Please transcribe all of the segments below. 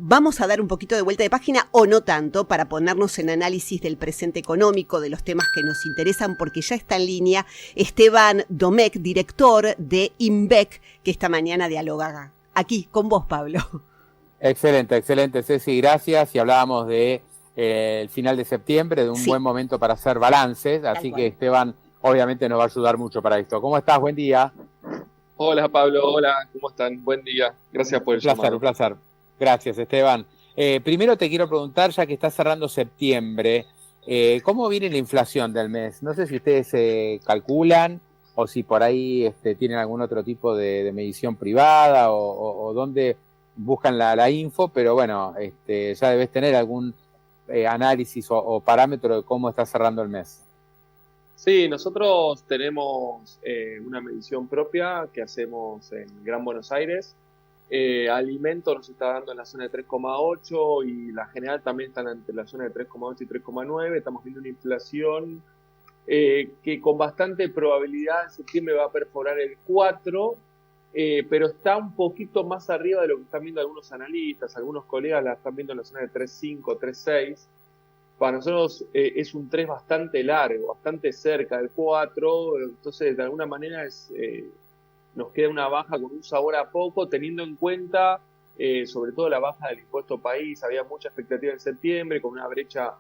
Vamos a dar un poquito de vuelta de página, o no tanto, para ponernos en análisis del presente económico, de los temas que nos interesan, porque ya está en línea Esteban Domecq, director de INVEC, que esta mañana dialoga aquí con vos, Pablo. Excelente, Ceci, gracias. Y hablábamos de el final de septiembre, de un buen momento para hacer balances, así que Esteban obviamente nos va a ayudar mucho para esto. ¿Cómo estás? Buen día. Hola Pablo, hola, ¿cómo están? Buen día, gracias por el llamado. Un placer. Gracias, Esteban. Primero te quiero preguntar, ya que está cerrando septiembre, ¿cómo viene la inflación del mes? No sé si ustedes calculan o si por ahí tienen algún otro tipo de medición privada o dónde buscan la info, pero bueno, ya debes tener algún análisis o parámetro de cómo está cerrando el mes. Sí, nosotros tenemos una medición propia que hacemos en Gran Buenos Aires. Alimento nos está dando en la zona de 3,8 y la general también están entre la zona de 3,8 y 3,9. Estamos viendo una inflación que con bastante probabilidad en septiembre va a perforar el 4, pero está un poquito más arriba de lo que están viendo algunos analistas. Algunos colegas la están viendo en la zona de 3,5, 3,6. Para nosotros es un 3 bastante largo, bastante cerca del 4, entonces de alguna manera nos queda una baja con un sabor a poco, teniendo en cuenta sobre todo la baja del impuesto país. Había mucha expectativa en septiembre, con una brecha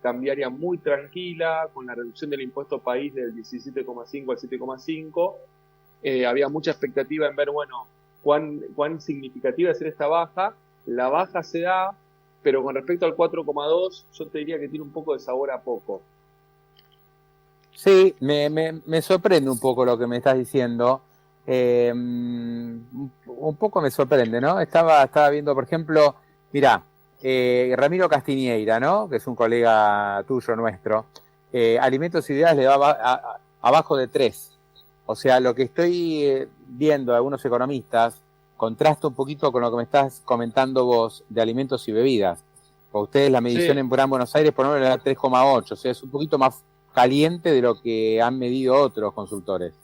cambiaria muy tranquila, con la reducción del impuesto país del 17,5 al 7,5. Había mucha expectativa en ver, bueno, cuán significativa es esta baja. La baja se da, pero con respecto al 4,2, yo te diría que tiene un poco de sabor a poco. Sí, me sorprende un poco lo que me estás diciendo. Un poco me sorprende, ¿no? Estaba viendo, por ejemplo, mirá, Ramiro Castiñeira, ¿no? Que es un colega tuyo, nuestro. Alimentos Ideales le va abajo de 3. O sea, lo que estoy viendo de algunos economistas contrasta un poquito con lo que me estás comentando vos de alimentos y bebidas. Para ustedes la medición en Gran Buenos Aires por ejemplo era 3,8, o sea, es un poquito más caliente de lo que han medido otros consultores.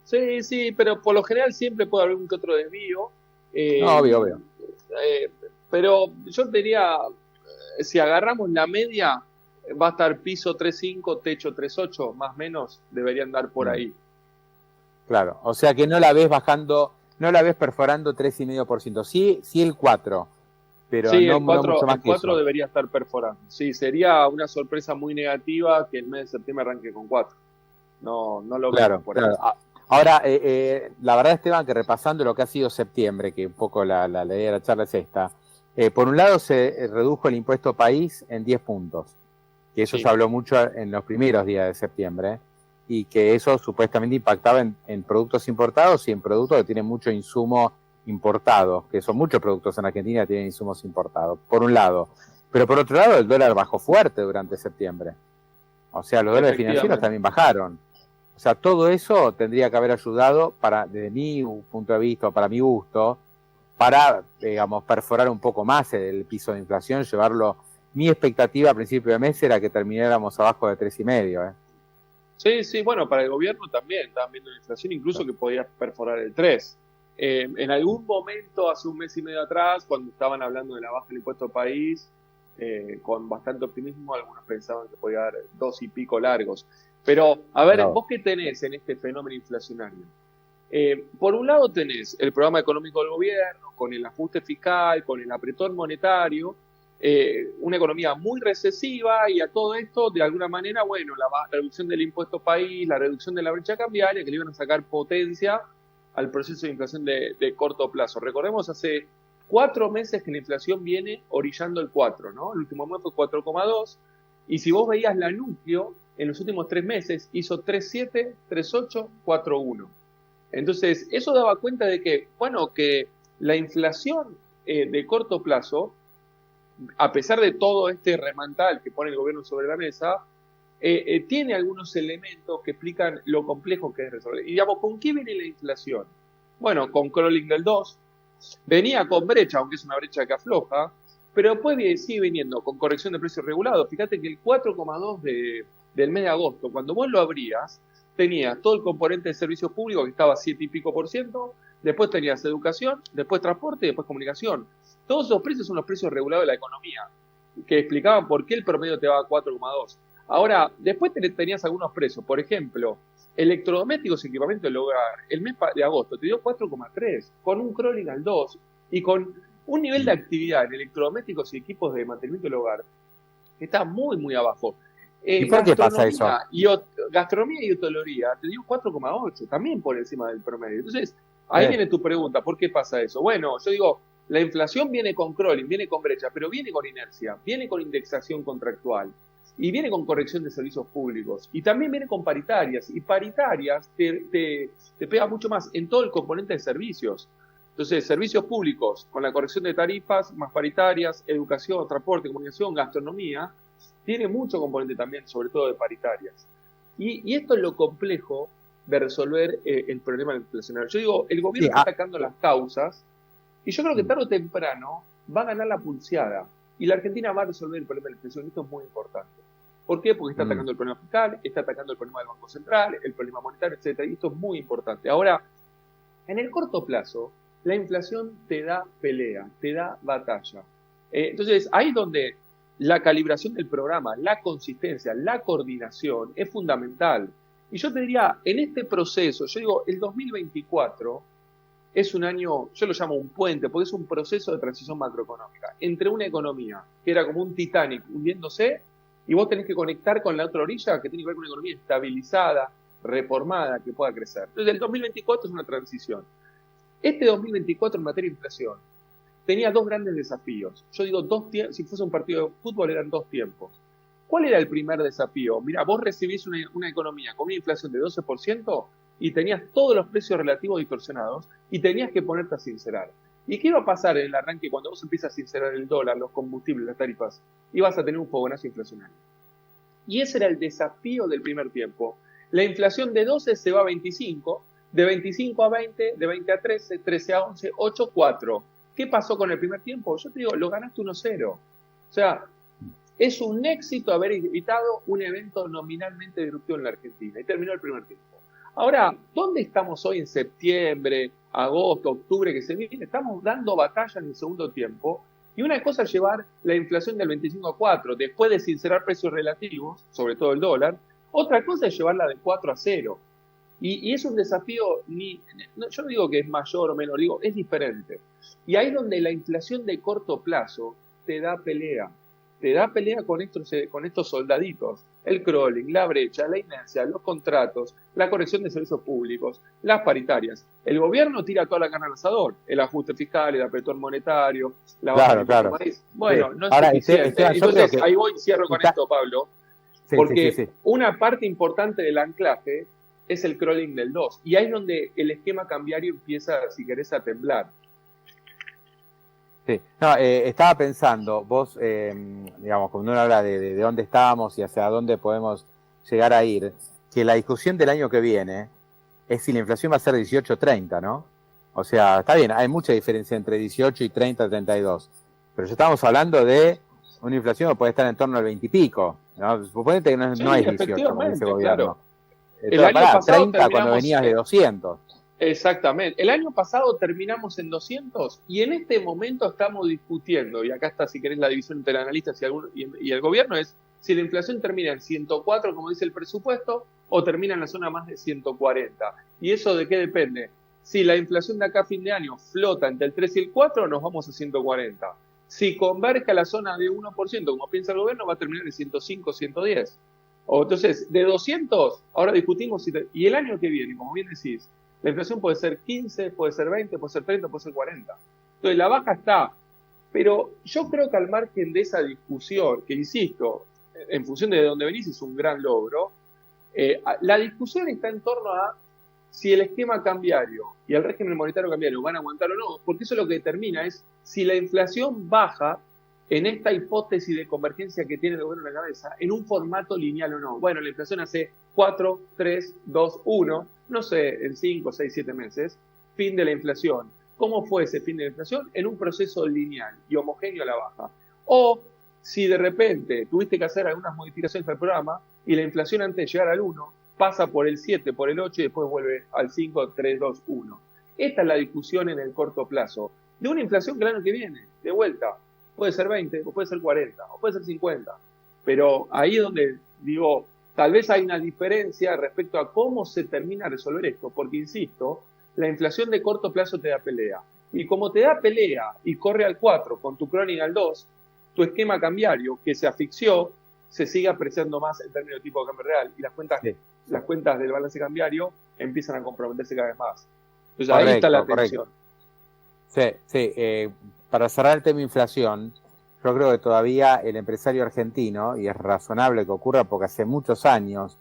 Sí, pero por lo general siempre puede haber un que otro desvío. No, obvio. Pero yo diría, si agarramos la media, va a estar piso 3,5, techo 3,8, más o menos, deberían dar por ahí. Claro, o sea que no la ves bajando, no la ves perforando 3,5%, sí el 4%, pero sí, no, el 4, no mucho más el que 4 eso. debería estar perforando. Sí, sería una sorpresa muy negativa que el mes de septiembre arranque con 4. No lo vemos por ahí. Ahora, la verdad, Esteban, que repasando lo que ha sido septiembre, que un poco la idea de la charla es esta, por un lado se redujo el impuesto país en 10 puntos, que eso se habló mucho en los primeros días de septiembre, y que eso supuestamente impactaba en productos importados y en productos que tienen mucho insumo importado, que son muchos productos en Argentina que tienen insumos importados, por un lado. Pero por otro lado, el dólar bajó fuerte durante septiembre. O sea, los dólares financieros también bajaron. O sea, todo eso tendría que haber ayudado, desde mi punto de vista, para mi gusto, para, digamos, perforar un poco más el piso de inflación, llevarlo. Mi expectativa a principio de mes era que termináramos abajo de 3,5. Sí, bueno, para el gobierno también estaban viendo la inflación, incluso que podía perforar el 3. En algún momento, hace un mes y medio atrás, cuando estaban hablando de la baja del impuesto país, con bastante optimismo, algunos pensaban que podía dar 2 y pico largos. Pero, a ver, ¿vos qué tenés en este fenómeno inflacionario? Por un lado tenés el programa económico del gobierno, con el ajuste fiscal, con el apretón monetario, una economía muy recesiva, y a todo esto, de alguna manera, bueno, la reducción del impuesto país, la reducción de la brecha cambiaria, que le iban a sacar potencia al proceso de inflación de corto plazo. Recordemos, hace 4 meses que la inflación viene orillando el 4, ¿no? El último mes fue 4,2, y si vos veías la núcleo, en los últimos 3 meses hizo 3,7, 3,8, 4,1. Entonces, eso daba cuenta de que, bueno, que la inflación de corto plazo, a pesar de todo este remantal que pone el gobierno sobre la mesa, tiene algunos elementos que explican lo complejo que es resolver. Y digamos, ¿con qué viene la inflación? Bueno, con crawling del 2, venía con brecha, aunque es una brecha que afloja, pero después sigue viniendo con corrección de precios regulados. Fíjate que el 4,2 del mes de agosto, cuando vos lo abrías, tenías todo el componente de servicios públicos que estaba 7 y pico %, después tenías educación, después transporte y después comunicación. Todos esos precios son los precios regulados de la economía, que explicaban por qué el promedio te va a 4,2. Ahora, después tenías algunos precios. Por ejemplo, electrodomésticos y equipamiento del hogar, el mes de agosto te dio 4,3, con un crawling al 2 y con un nivel de actividad en electrodomésticos y equipos de mantenimiento del hogar que está muy, muy abajo. ¿Y por qué pasa eso? Gastronomía y hotelería te dio 4,8, también por encima del promedio. Entonces, ahí viene tu pregunta, ¿por qué pasa eso? Bueno, yo digo, la inflación viene con crawling, viene con brecha, pero viene con inercia, viene con indexación contractual y viene con corrección de servicios públicos y también viene con paritarias, y paritarias te pega mucho más en todo el componente de servicios. Entonces, servicios públicos con la corrección de tarifas, más paritarias, educación, transporte, comunicación, gastronomía, tiene mucho componente también, sobre todo de paritarias. Y esto es lo complejo de resolver el problema inflacionario. Yo digo, el gobierno está atacando las causas, y yo creo que tarde o temprano va a ganar la pulseada, y la Argentina va a resolver el problema de la inflación. Esto es muy importante. ¿Por qué? Porque está atacando el problema fiscal, está atacando el problema del Banco Central, el problema monetario, etcétera, y esto es muy importante. Ahora, en el corto plazo, la inflación te da pelea, te da batalla. Entonces, ahí es donde la calibración del programa, la consistencia, la coordinación es fundamental. Y yo te diría, en este proceso, yo digo, el 2024 es un año, yo lo llamo un puente, porque es un proceso de transición macroeconómica entre una economía que era como un Titanic hundiéndose, y vos tenés que conectar con la otra orilla, que tiene que ver con una economía estabilizada, reformada, que pueda crecer. Entonces, el 2024 es una transición. Este 2024 en materia de inflación tenía dos grandes desafíos. Yo digo, si fuese un partido de fútbol eran dos tiempos. ¿Cuál era el primer desafío? Mira, vos recibís una economía con una inflación de 12% y tenías todos los precios relativos distorsionados y tenías que ponerte a sincerar. ¿Y qué iba a pasar en el arranque cuando vos empiezas a sincerar el dólar, los combustibles, las tarifas? Ibas a tener un fogonazo inflacionario. Y ese era el desafío del primer tiempo. La inflación de 12 se va a 25, de 25 a 20, de 20 a 13, 13 a 11, 8 a 4. ¿Qué pasó con el primer tiempo? Yo te digo, lo ganaste 1-0. O sea, es un éxito haber evitado un evento nominalmente disruptivo en la Argentina. Y terminó el primer tiempo. Ahora, ¿dónde estamos hoy en septiembre, agosto, octubre que se viene? Estamos dando batalla en el segundo tiempo. Y una cosa es llevar la inflación del 25 a 4, después de sincerar precios relativos, sobre todo el dólar. Otra cosa es llevarla de 4 a 0. Y es un desafío, yo no digo que es mayor o menor, digo, es diferente. Y ahí es donde la inflación de corto plazo te da pelea con estos soldaditos. El crawling, la brecha, la inercia, los contratos, la corrección de servicios públicos, las paritarias. El gobierno tira toda la carne al asador, el ajuste fiscal, el apretón monetario, la baja del país. Bueno, no es suficiente. Entonces, ahí voy y cierro con esto, Pablo, porque una parte importante del anclaje es el crawling del 2, y ahí es donde el esquema cambiario empieza, si querés, a temblar. Sí, no, estaba pensando, vos, digamos, cuando uno habla de dónde estamos y hacia dónde podemos llegar a ir, que la discusión del año que viene es si la inflación va a ser 18-30, ¿no? O sea, está bien, hay mucha diferencia entre 18 y 30-32, pero ya estamos hablando de una inflación que puede estar en torno al 20 y pico, ¿no? Suponete que no es 18, como dice el gobierno. Claro. El año pasado 30 cuando venías de 200. Exactamente. El año pasado terminamos en 200 y en este momento estamos discutiendo, y acá está, si querés, la división entre analistas y el gobierno, es si la inflación termina en 104, como dice el presupuesto, o termina en la zona más de 140. ¿Y eso de qué depende? Si la inflación de acá a fin de año flota entre el 3 y el 4, nos vamos a 140. Si converge a la zona de 1%, como piensa el gobierno, va a terminar en 105, 110. O entonces, de 200, ahora discutimos, y el año que viene, como bien decís, la inflación puede ser 15, puede ser 20, puede ser 30, puede ser 40. Entonces, la baja está. Pero yo creo que al margen de esa discusión, que insisto, en función de dónde venís, es un gran logro, la discusión está en torno a si el esquema cambiario y el régimen monetario cambiario van a aguantar o no, porque eso lo que determina es si la inflación baja en esta hipótesis de convergencia que tiene el gobierno en la cabeza, en un formato lineal o no. Bueno, la inflación hace 4, 3, 2, 1, no sé, en 5, 6, 7 meses, fin de la inflación. ¿Cómo fue ese fin de la inflación? En un proceso lineal y homogéneo a la baja. O si de repente tuviste que hacer algunas modificaciones al programa y la inflación antes de llegar al 1 pasa por el 7, por el 8 y después vuelve al 5, 3, 2, 1. Esta es la discusión en el corto plazo. de una inflación que el año que viene, de vuelta, puede ser 20, o puede ser 40, o puede ser 50. Pero ahí es donde digo, tal vez hay una diferencia respecto a cómo se termina de resolver esto, porque insisto, la inflación de corto plazo te da pelea. Y como te da pelea y corre al 4 con tu crónica al 2, tu esquema cambiario que se asfixió se sigue apreciando más en términos de tipo de cambio real y las cuentas del balance cambiario empiezan a comprometerse cada vez más. Entonces ahí está la tensión. Sí. Para cerrar el tema inflación, yo creo que todavía el empresario argentino, y es razonable que ocurra porque hace muchos años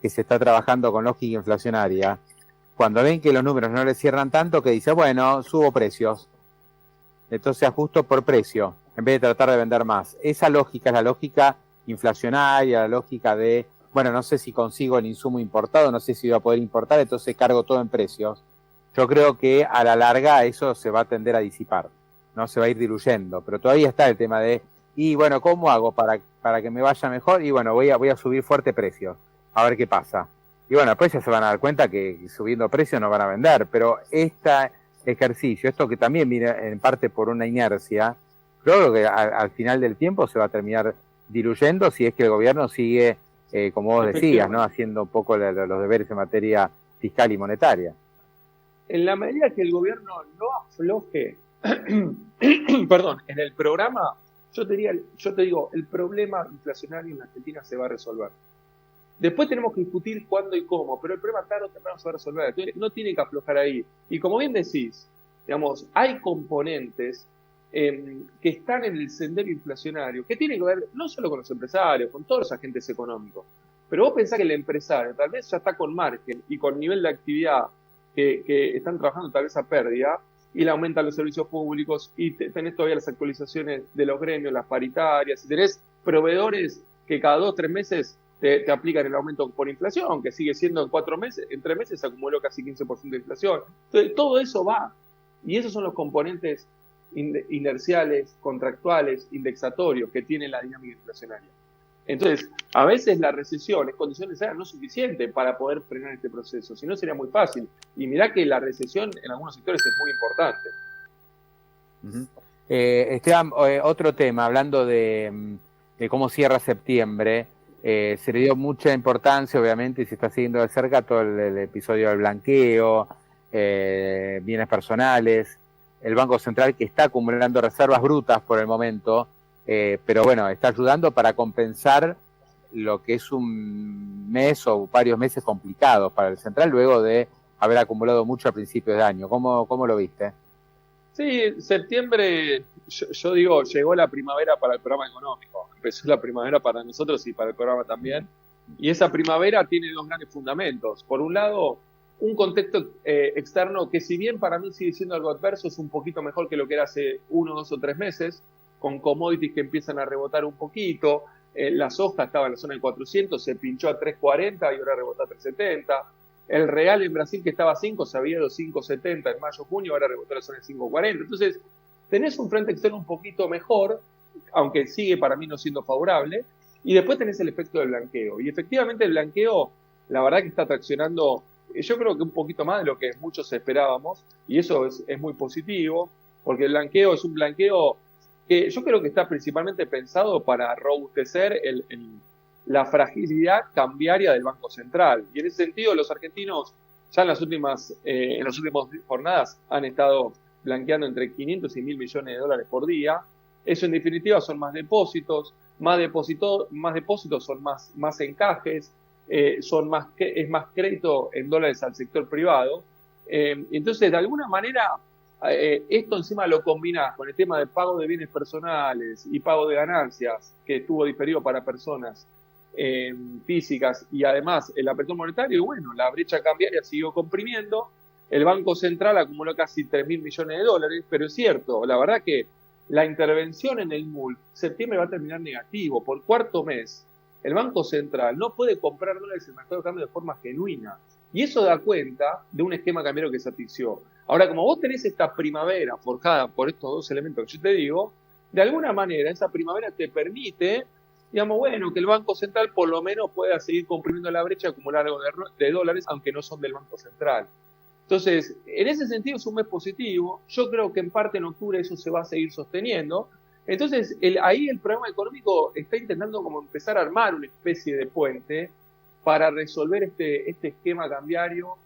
que se está trabajando con lógica inflacionaria, cuando ven que los números no le cierran tanto, que dice, bueno, subo precios, entonces ajusto por precio, en vez de tratar de vender más. Esa lógica es la lógica inflacionaria, la lógica de, bueno, no sé si consigo el insumo importado, no sé si voy a poder importar, entonces cargo todo en precios. Yo creo que a la larga eso se va a tender a disipar, ¿no? Se va a ir diluyendo, pero todavía está el tema de, y bueno, ¿cómo hago para que me vaya mejor? Y bueno, voy a subir fuerte precios, a ver qué pasa. Y bueno, después ya se van a dar cuenta que subiendo precios no van a vender, pero este ejercicio, esto que también viene en parte por una inercia, creo que al final del tiempo se va a terminar diluyendo si es que el gobierno sigue, como vos decías, ¿no? Haciendo un poco los deberes en materia fiscal y monetaria. En la medida que el gobierno no afloje, perdón, en el programa, yo te digo, el problema inflacionario en la Argentina se va a resolver. Después tenemos que discutir cuándo y cómo, pero el problema tarde o temprano se va a resolver. Entonces, no tiene que aflojar ahí. Y como bien decís, digamos, hay componentes que están en el sendero inflacionario, que tienen que ver no solo con los empresarios, con todos los agentes económicos. Pero vos pensás que el empresario tal vez ya está con margen y con nivel de actividad que están trabajando tal vez a pérdida, y le aumentan los servicios públicos, y tenés todavía las actualizaciones de los gremios, las paritarias, y tenés proveedores que cada 2 o 3 meses te aplican el aumento por inflación, que sigue siendo en 3 meses se acumuló casi 15% de inflación. Entonces, todo eso va. Y esos son los componentes inerciales, contractuales, indexatorios que tiene la dinámica inflacionaria. Entonces, a veces la recesión es condición necesaria, no suficiente para poder frenar este proceso, si no sería muy fácil. Y mirá que la recesión en algunos sectores es muy importante. Esteban, otro tema, hablando de cómo cierra septiembre, se le dio mucha importancia, obviamente, y se está siguiendo de cerca todo el episodio del blanqueo, bienes personales, el Banco Central que está acumulando reservas brutas por el momento, pero bueno, está ayudando para compensar lo que es un mes o varios meses complicados para el Central, luego de haber acumulado mucho a principios de año. ¿Cómo lo viste? Sí, septiembre, yo digo, llegó la primavera para el programa económico. Empezó la primavera para nosotros y para el programa también. Y esa primavera tiene 2 grandes fundamentos. Por un lado, un contexto externo que, si bien para mí sigue siendo algo adverso, es un poquito mejor que lo que era hace 1, 2 o 3 meses, con commodities que empiezan a rebotar un poquito. La soja estaba en la zona de 400, se pinchó a 3.40 y ahora rebota a 3.70. El real en Brasil, que estaba a 5, se había ido a 5.70 en mayo, junio, ahora rebotó a la zona de 5.40. Entonces, tenés un frente externo un poquito mejor, aunque sigue para mí no siendo favorable, y después tenés el efecto del blanqueo. Y efectivamente el blanqueo, la verdad que está traccionando, yo creo que un poquito más de lo que muchos esperábamos, y eso es muy positivo, porque el blanqueo es un blanqueo que yo creo que está principalmente pensado para robustecer la fragilidad cambiaria del Banco Central. Y en ese sentido, los argentinos ya en las últimas jornadas han estado blanqueando entre 500 y 1.000 millones de dólares por día. Eso en definitiva son más depósitos son más encajes, es más crédito en dólares al sector privado. Entonces, de alguna manera, esto encima lo combinás con el tema de pago de bienes personales y pago de ganancias, que estuvo diferido para personas físicas, y además el apretón monetario, y bueno, la brecha cambiaria siguió comprimiendo, el Banco Central acumuló casi 3.000 millones de dólares, pero es cierto, la verdad que la intervención en el MUL, septiembre va a terminar negativo, por 4º mes, el Banco Central no puede comprar dólares en el mercado de cambio de forma genuina, y eso da cuenta de un esquema cambiario que se asfixió. Ahora, como vos tenés esta primavera forjada por estos 2 elementos que yo te digo, de alguna manera esa primavera te permite, digamos, bueno, que el Banco Central por lo menos pueda seguir comprimiendo la brecha y acumular algo de dólares, aunque no son del Banco Central. Entonces, en ese sentido es un mes positivo. Yo creo que en parte en octubre eso se va a seguir sosteniendo. Entonces, ahí el programa económico está intentando como empezar a armar una especie de puente para resolver este esquema cambiario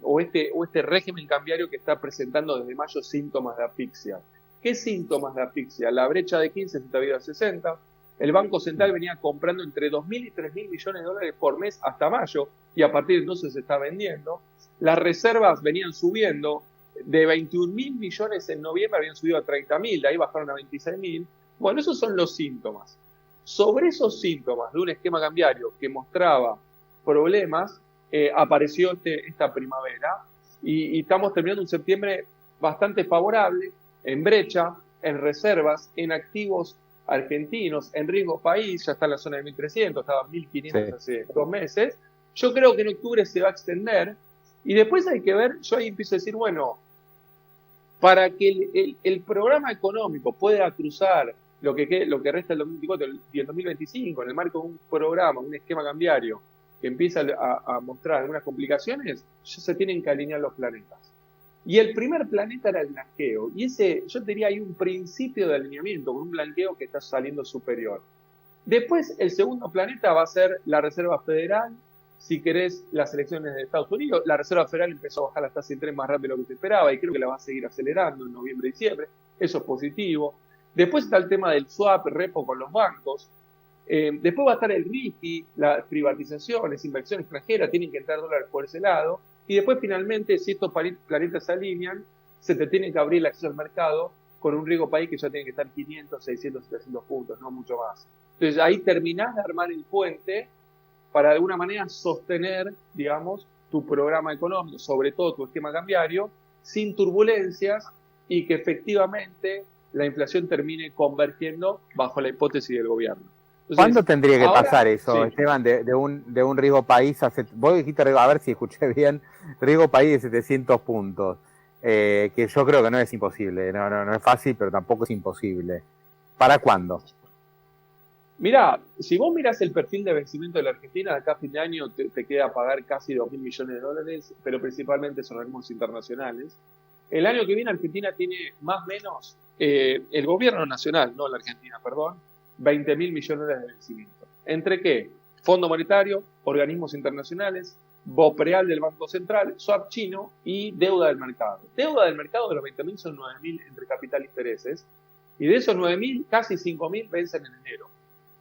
o este régimen cambiario que está presentando desde mayo síntomas de asfixia. ¿Qué síntomas de asfixia? La brecha de 15 se está viendo a 60. El Banco Central venía comprando entre 2.000 y 3.000 millones de dólares por mes hasta mayo y a partir de entonces se está vendiendo. Las reservas venían subiendo, de 21.000 millones en noviembre habían subido a 30.000, de ahí bajaron a 26.000. Bueno, esos son los síntomas. Sobre esos síntomas de un esquema cambiario que mostraba problemas, apareció esta primavera y estamos terminando un septiembre bastante favorable en brecha, en reservas, en activos argentinos, en riesgo país, ya está en la zona de 1.300, estaba en 1.500 hace 2 meses. Yo creo que en octubre se va a extender y después hay que ver, yo ahí empiezo a decir, bueno, para que el programa económico pueda cruzar lo que resta del 2024 y el 2025 en el marco de un programa, un esquema cambiario que empieza a mostrar algunas complicaciones, ya se tienen que alinear los planetas. Y el primer planeta era el blanqueo. Y yo diría, hay un principio de alineamiento con un blanqueo que está saliendo superior. Después, el segundo planeta va a ser la Reserva Federal. Si querés, las elecciones de Estados Unidos. La Reserva Federal empezó a bajar las tasas de interés más rápido de lo que se esperaba y creo que la va a seguir acelerando en noviembre y diciembre. Eso es positivo. Después está el tema del swap, repo con los bancos. Después va a estar el RIFI, las privatizaciones, inversión extranjera, tienen que entrar dólares por ese lado. Y después, finalmente, si estos planetas se alinean, se te tiene que abrir el acceso al mercado con un riesgo país que ya tiene que estar 500, 600, 700 puntos, no mucho más. Entonces, ahí terminás de armar el puente para, de alguna manera, sostener, digamos, tu programa económico, sobre todo tu esquema cambiario, sin turbulencias y que efectivamente la inflación termine convergiendo bajo la hipótesis del gobierno. Entonces, ¿cuándo tendría que pasar eso, sí, Esteban, de un riesgo país? Vos dijiste, a ver si escuché bien, riesgo país de 700 puntos, que yo creo que no es imposible, no es fácil, pero tampoco es imposible. ¿Para cuándo? Mirá, si vos mirás el perfil de vencimiento de la Argentina, de acá a fin de año te queda pagar casi 2.000 millones de dólares, pero principalmente son organismos internacionales. El año que viene Argentina tiene más o menos, el gobierno nacional, no la Argentina, perdón, 20.000 millones de vencimiento. ¿Entre qué? Fondo Monetario, organismos internacionales, BOPREAL del Banco Central, swap chino y deuda del mercado. Deuda del mercado de los 20.000 son 9.000 entre capital e intereses, y de esos 9.000, casi 5.000 vencen en enero.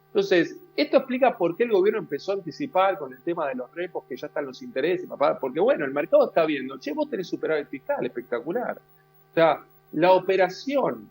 Entonces, esto explica por qué el gobierno empezó a anticipar con el tema de los repos, que ya están los intereses, papá, porque bueno, el mercado está viendo, che, vos tenés superávit fiscal, espectacular. O sea, la operación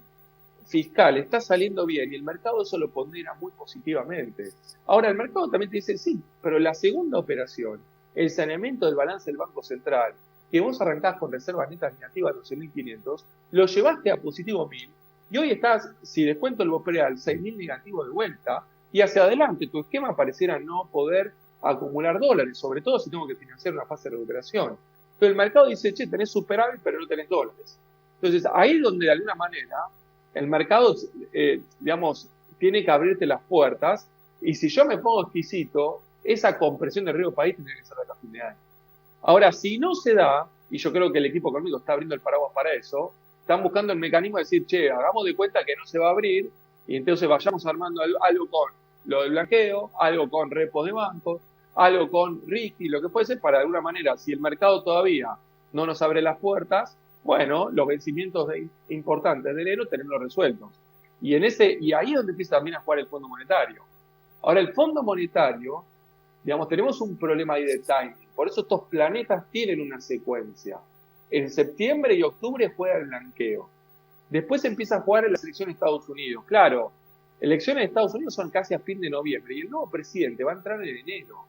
fiscal está saliendo bien y el mercado eso lo pondera muy positivamente. Ahora, el mercado también te dice, sí, pero la segunda operación, el saneamiento del balance del Banco Central, que vos arrancás con reservas netas negativas de 12.500, lo llevaste a positivo 1.000 y hoy estás, si descuento el BOPREAL, 6.000 negativo de vuelta, y hacia adelante tu esquema pareciera no poder acumular dólares, sobre todo si tengo que financiar una fase de recuperación. Entonces el mercado dice, che, tenés superávit pero no tenés dólares. Entonces ahí es donde de alguna manera el mercado, digamos, tiene que abrirte las puertas y si yo me pongo exquisito, esa compresión de riesgo país tiene que ser de acá a fin de año. Ahora, si no se da, y yo creo que el equipo económico está abriendo el paraguas para eso, están buscando el mecanismo de decir, che, hagamos de cuenta que no se va a abrir y entonces vayamos armando algo con lo del blanqueo, algo con repos de bancos, algo con RIFI, lo que puede ser para de alguna manera, si el mercado todavía no nos abre las puertas, bueno, los vencimientos importantes de enero tenerlos resueltos. Y ahí es donde empieza también a jugar el Fondo Monetario. Ahora, el Fondo Monetario, digamos, tenemos un problema ahí de timing. Por eso estos planetas tienen una secuencia. En septiembre y octubre juega el blanqueo. Después empieza a jugar en las elecciones de Estados Unidos. Claro, elecciones de Estados Unidos son casi a fin de noviembre y el nuevo presidente va a entrar en enero.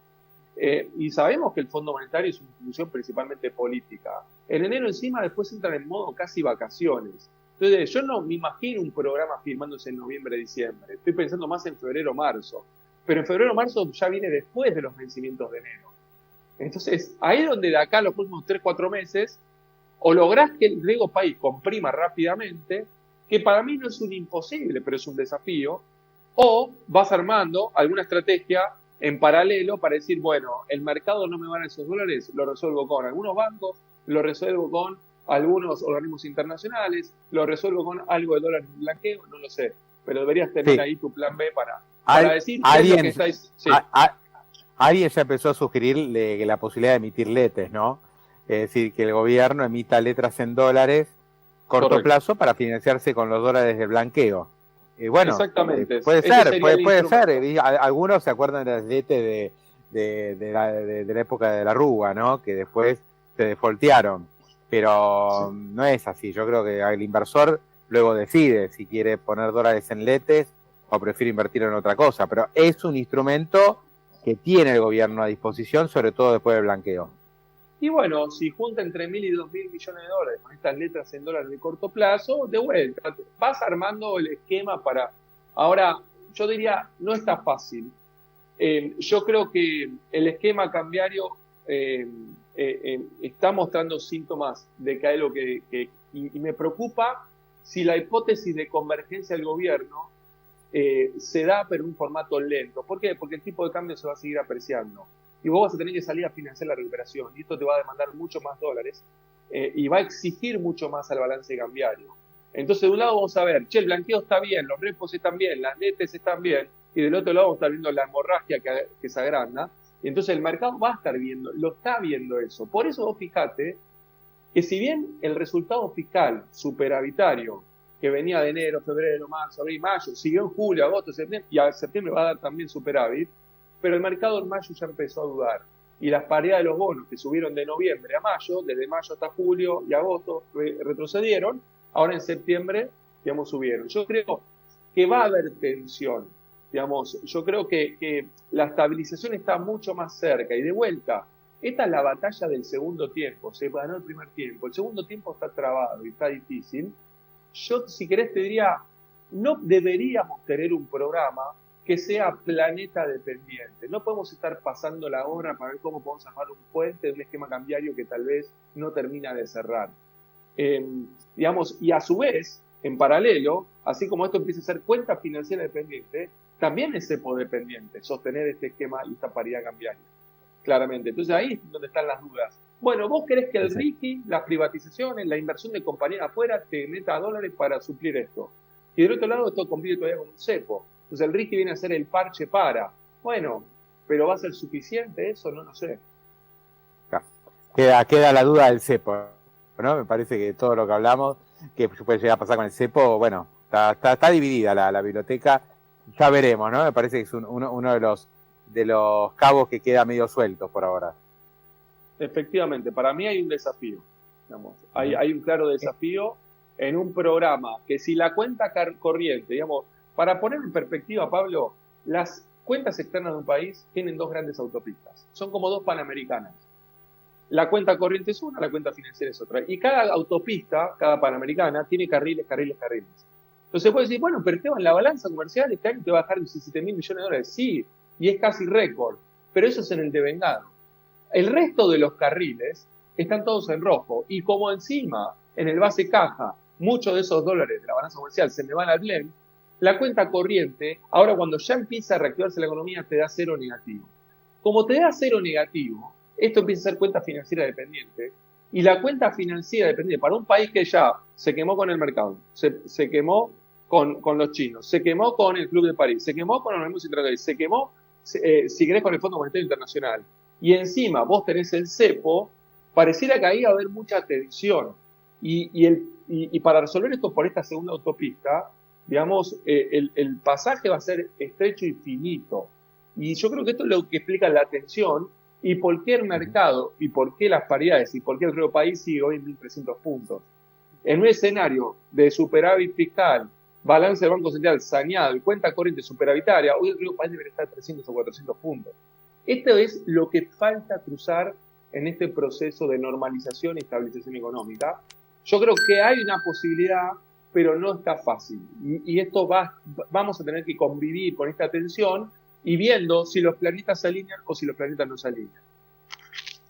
Y sabemos que el Fondo Monetario es una institución principalmente política. En enero encima después entran en modo casi vacaciones. Entonces yo no me imagino un programa firmándose en noviembre, diciembre. Estoy pensando más en febrero, marzo. Pero en febrero, marzo ya viene después de los vencimientos de enero. Entonces ahí es donde de acá los próximos 3, 4 meses o lográs que el riesgo país comprima rápidamente, que para mí no es un imposible, pero es un desafío, o vas armando alguna estrategia en paralelo para decir, bueno, el mercado no me va a dar esos dólares, lo resuelvo con algunos bancos, lo resuelvo con algunos organismos internacionales, lo resuelvo con algo de dólares de blanqueo, no lo sé, pero deberías tener ahí tu plan B para decir qué es lo que estáis... Sí. Alguien ya empezó a sugerir la posibilidad de emitir letes, ¿no? Es decir, que el gobierno emita letras en dólares corto plazo para financiarse con los dólares de blanqueo. Bueno, exactamente. Puede ser. Algunos se acuerdan de las letes de la época de la Rúa, ¿no? Que después se defoltearon. Pero no es así. Yo creo que el inversor luego decide si quiere poner dólares en letes o prefiere invertir en otra cosa. Pero es un instrumento que tiene el gobierno a disposición, sobre todo después del blanqueo. Y bueno, si junta entre 1.000 y 2.000 millones de dólares con estas letras en dólares de corto plazo, de vuelta, vas armando el esquema para... Ahora, yo diría, no está fácil. Yo creo que el esquema cambiario está mostrando síntomas de que hay algo y me preocupa si la hipótesis de convergencia del gobierno se da, pero en un formato lento. ¿Por qué? Porque el tipo de cambio se va a seguir apreciando. Y vos vas a tener que salir a financiar la recuperación. Y esto te va a demandar mucho más dólares y va a exigir mucho más al balance cambiario. Entonces, de un lado vamos a ver, el blanqueo está bien, los repos están bien, las netes están bien, y del otro lado vamos a estar viendo la hemorragia que se agranda. Y entonces el mercado va a estar viendo, lo está viendo eso. Por eso vos fijate que si bien el resultado fiscal superavitario que venía de enero, febrero, marzo, abril, mayo, siguió en julio, agosto, septiembre, y a septiembre va a dar también superávit, pero el mercado en mayo ya empezó a dudar. Y las paridades de los bonos que subieron de noviembre a mayo, desde mayo hasta julio y agosto, retrocedieron, ahora en septiembre, digamos, subieron. Yo creo que va a haber tensión, digamos, yo creo que la estabilización está mucho más cerca, y de vuelta, esta es la batalla del segundo tiempo, se ganó el primer tiempo, el segundo tiempo está trabado y está difícil. Yo, si querés, te diría, no deberíamos tener un programa que sea planeta dependiente. No podemos estar pasando la hora para ver cómo podemos armar un puente de un esquema cambiario que tal vez no termina de cerrar. Digamos, y a su vez, en paralelo, así como esto empieza a ser cuenta financiera dependiente, también es cepo dependiente, sostener este esquema y esta paridad cambiaria. Claramente. Entonces ahí es donde están las dudas. Bueno, vos querés que el RIGI, las privatizaciones, la inversión de compañías afuera te meta dólares para suplir esto. Y del otro lado esto compite todavía con un cepo. Entonces el RIGI viene a ser el parche para. Bueno, pero ¿va a ser suficiente eso? No lo sé. Queda la duda del cepo, ¿no? Me parece que todo lo que hablamos, que puede llegar a pasar con el cepo, bueno, está dividida la biblioteca. Ya veremos, ¿no? Me parece que es uno de los cabos que queda medio sueltos por ahora. Efectivamente, para mí hay un desafío, digamos, hay un claro desafío en un programa que si la cuenta corriente, digamos, para poner en perspectiva, Pablo, las cuentas externas de un país tienen dos grandes autopistas, son como dos panamericanas. La cuenta corriente es una, la cuenta financiera es otra. Y cada autopista, cada panamericana, tiene carriles. Entonces puedes decir, bueno, pero Esteban, la balanza comercial este año te va a bajar 17.000 millones de dólares. Sí, y es casi récord, pero eso es en el devengado. El resto de los carriles están todos en rojo, y como encima, en el base caja, muchos de esos dólares de la balanza comercial se me van al blend, la cuenta corriente, ahora cuando ya empieza a reactivarse la economía, te da cero negativo. Como te da cero negativo, esto empieza a ser cuenta financiera dependiente, y la cuenta financiera dependiente, para un país que ya se quemó con el mercado, se quemó con los chinos, se quemó con el Club de París, se quemó con los organismos internacionales, se quemó, si querés, con el Fondo Monetario Internacional, y encima vos tenés el cepo, pareciera que ahí va a haber mucha tensión. Y para resolver esto por esta segunda autopista, digamos, el pasaje va a ser estrecho y finito. Y yo creo que esto es lo que explica la tensión y por qué el mercado, y por qué las paridades, y por qué el Río País sigue hoy en 1.300 puntos. En un escenario de superávit fiscal, balance del Banco Central saneado y cuenta corriente superavitaria, hoy el Río País debería estar 300 o 400 puntos. Esto es lo que falta cruzar en este proceso de normalización y estabilización económica. Yo creo que hay una posibilidad, pero no está fácil. Y esto vamos a tener que convivir con esta tensión y viendo si los planetas se alinean o si los planetas no se alinean.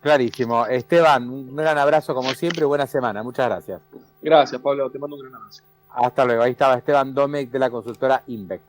Clarísimo. Esteban, un gran abrazo como siempre y buena semana. Muchas gracias. Gracias, Pablo. Te mando un gran abrazo. Hasta luego. Ahí estaba Esteban Domecq de la consultora INVEC.